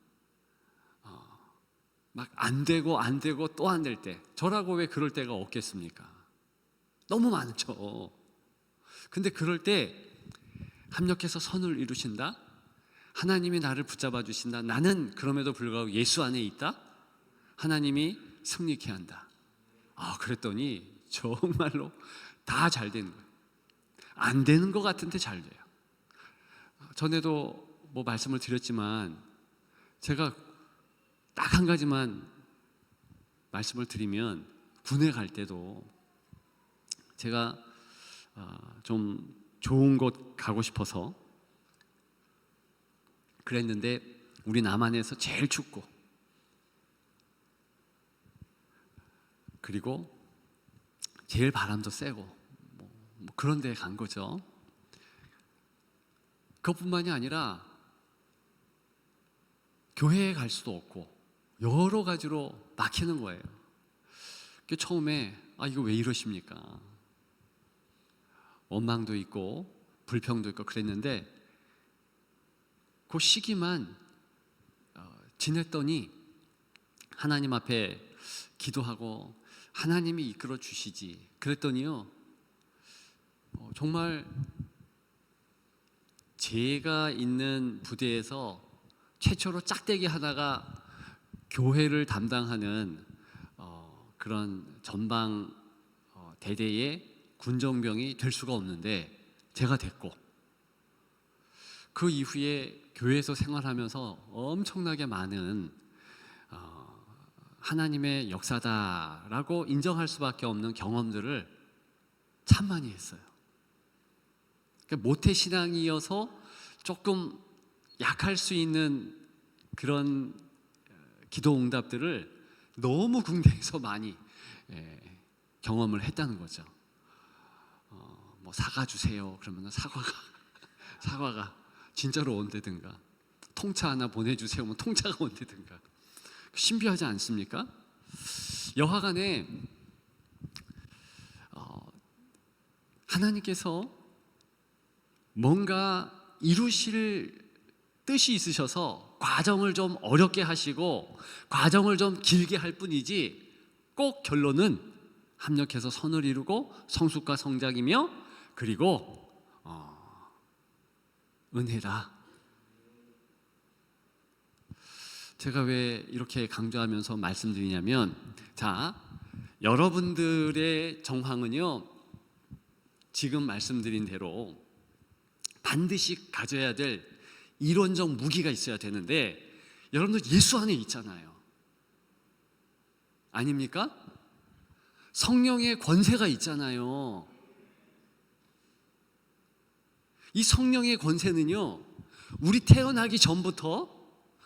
막 안 되고 또 안 될 때, 저라고 왜 그럴 때가 없겠습니까? 너무 많죠. 근데 그럴 때 합력해서 선을 이루신다, 하나님이 나를 붙잡아 주신다, 나는 그럼에도 불구하고 예수 안에 있다, 하나님이 승리케 한다. 그랬더니 정말로 다 잘 되는 거예요. 안 되는 것 같은데 잘 돼요. 전에도 뭐 말씀을 드렸지만 제가 딱 한 가지만 말씀을 드리면, 군에 갈 때도 제가 좀 좋은 곳 가고 싶어서 그랬는데 우리 남한에서 제일 춥고 그리고 제일 바람도 세고 뭐 그런 데 간 거죠. 그것뿐만이 아니라 교회에 갈 수도 없고 여러 가지로 막히는 거예요. 처음에 이거 왜 이러십니까? 원망도 있고 불평도 있고 그랬는데 그 시기만 지냈더니 하나님 앞에 기도하고 하나님이 이끌어 주시지. 그랬더니요, 정말 제가 있는 부대에서 최초로 짝대기 하나가 교회를 담당하는 그런 전방 대대의 군정병이 될 수가 없는데 제가 됐고, 그 이후에 교회에서 생활하면서 엄청나게 많은 하나님의 역사다라고 인정할 수밖에 없는 경험들을 참 많이 했어요. 그러니까 모태신앙이어서 조금 약할 수 있는 그런 기도 응답들을 너무 군대에서 많이 경험을 했다는 거죠. 뭐 사과 주세요 그러면 사과가 진짜로 온다든가, 통차 하나 보내주세요 하면 통차가 온다든가. 신비하지 않습니까? 여하간에 하나님께서 뭔가 이루실 뜻이 있으셔서 과정을 좀 어렵게 하시고 과정을 좀 길게 할 뿐이지, 꼭 결론은 합력해서 선을 이루고 성숙과 성장이며 그리고 은혜다. 제가 왜 이렇게 강조하면서 말씀드리냐면, 자, 여러분들의 정황은요, 지금 말씀드린 대로 반드시 가져야 될 이론적 무기가 있어야 되는데, 여러분들 예수 안에 있잖아요. 아닙니까? 성령의 권세가 있잖아요. 이 성령의 권세는요, 우리 태어나기 전부터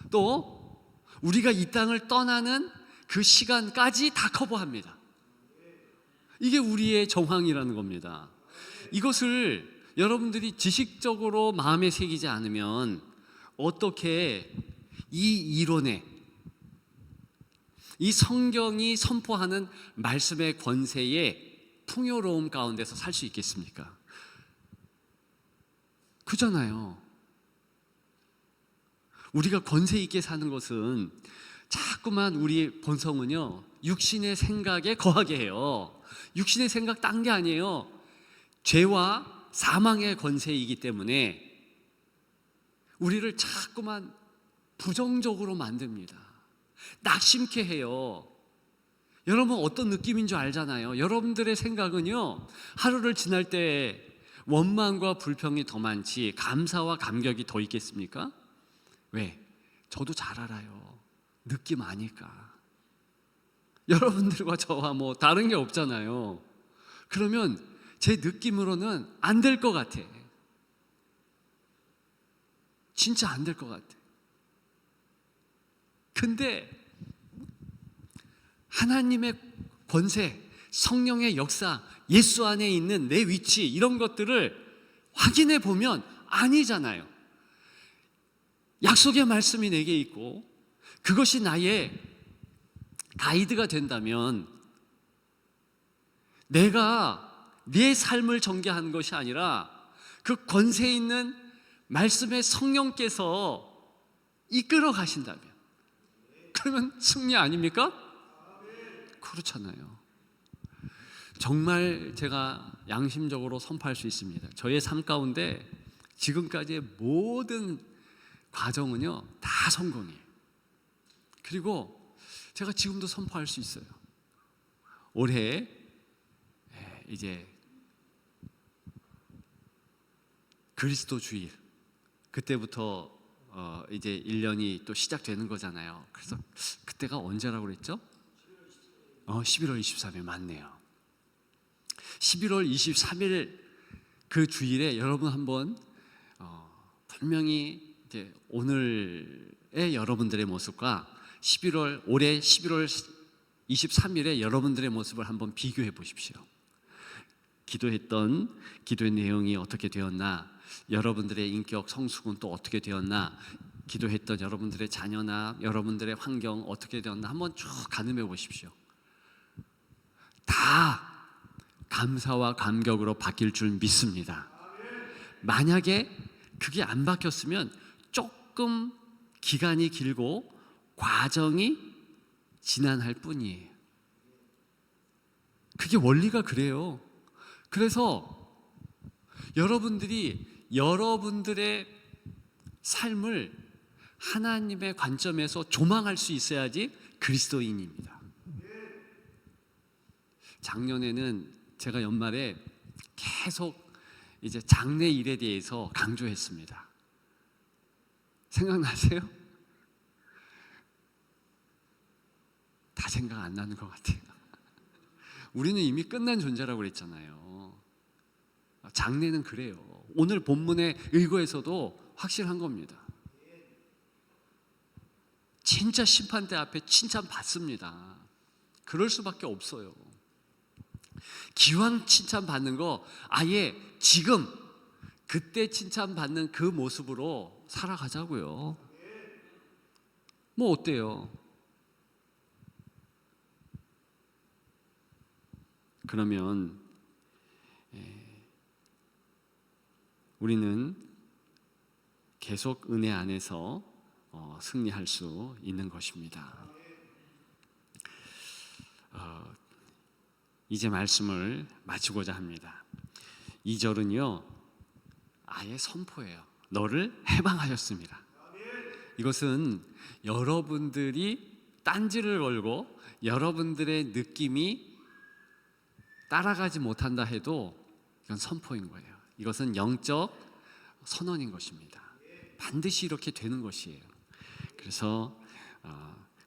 또 우리가 이 땅을 떠나는 그 시간까지 다 커버합니다. 이게 우리의 정황이라는 겁니다. 이것을 여러분들이 지식적으로 마음에 새기지 않으면 어떻게 이 이론에, 이 성경이 선포하는 말씀의 권세의 풍요로움 가운데서 살 수 있겠습니까? 그잖아요. 우리가 권세 있게 사는 것은 자꾸만 우리 본성은요, 육신의 생각에 거하게 해요. 육신의 생각 딴 게 아니에요. 죄와 사망의 권세이기 때문에 우리를 자꾸만 부정적으로 만듭니다. 낙심케 해요. 여러분 어떤 느낌인 줄 알잖아요. 여러분들의 생각은요, 하루를 지날 때 원망과 불평이 더 많지 감사와 감격이 더 있겠습니까? 왜? 저도 잘 알아요. 느낌 아니까. 여러분들과 저와 뭐 다른 게 없잖아요. 그러면 제 느낌으로는 안 될 것 같아. 진짜 안 될 것 같아. 근데 하나님의 권세, 성령의 역사, 예수 안에 있는 내 위치, 이런 것들을 확인해 보면 아니잖아요. 약속의 말씀이 내게 있고 그것이 나의 가이드가 된다면, 내가 내 삶을 전개하는 것이 아니라 그 권세 있는 말씀의 성령께서 이끌어 가신다면, 그러면 승리 아닙니까? 그렇잖아요. 정말 제가 양심적으로 선포할 수 있습니다. 저의 삶 가운데 지금까지의 모든 과정은요, 다 성공이에요. 그리고 제가 지금도 선포할 수 있어요. 올해 이제 그리스도 주일, 그때부터 이제 1년이 또 시작되는 거잖아요. 그래서 그때가 언제라고 그랬죠? 11월 23일 맞네요. 11월 23일 그 주일에 여러분 한번 분명히 이제 오늘의 여러분들의 모습과 올해 11월 23일에 여러분들의 모습을 한번 비교해 보십시오. 기도했던 기도의 내용이 어떻게 되었나, 여러분들의 인격 성숙은 또 어떻게 되었나, 기도했던 여러분들의 자녀나 여러분들의 환경 어떻게 되었나 한번 쭉 가늠해 보십시오. 다 감사와 감격으로 바뀔 줄 믿습니다. 만약에 그게 안 바뀌었으면 조금 기간이 길고 과정이 지난할 뿐이에요. 그게 원리가 그래요. 그래서 여러분들이 여러분들의 삶을 하나님의 관점에서 조망할 수 있어야지 그리스도인입니다. 작년에는 제가 연말에 계속 이제 장래 일에 대해서 강조했습니다. 생각나세요? 다 생각 안 나는 것 같아요. 우리는 이미 끝난 존재라고 그랬잖아요. 장래는 그래요. 오늘 본문의 일거에서도 확실한 겁니다. 진짜 심판대 앞에 칭찬받습니다. 그럴 수밖에 없어요. 기왕 칭찬받는 거 아예 지금 그때 칭찬받는 그 모습으로 살아가자고요. 뭐 어때요? 그러면 우리는 계속 은혜 안에서 승리할 수 있는 것입니다. 이제 말씀을 마치고자 합니다. 2절은요 아예 선포예요. 너를 해방하였습니다. 이것은 여러분들이 딴지를 걸고 여러분들의 느낌이 따라가지 못한다 해도 이건 선포인 거예요. 이것은 영적 선언인 것입니다. 반드시 이렇게 되는 것이에요. 그래서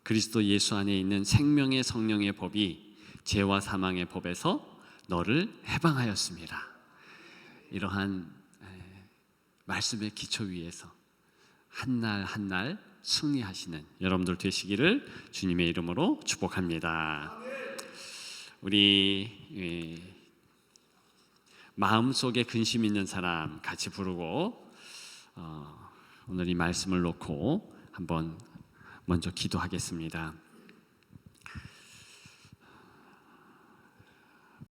그리스도 예수 안에 있는 생명의 성령의 법이 죄와 사망의 법에서 너를 해방하였습니다. 이러한 말씀의 기초 위에서 한 날 한 날 승리하시는 여러분들 되시기를 주님의 이름으로 축복합니다. 우리 마음속에 근심 있는 사람 같이 부르고 오늘 이 말씀을 놓고 한번 먼저 기도하겠습니다.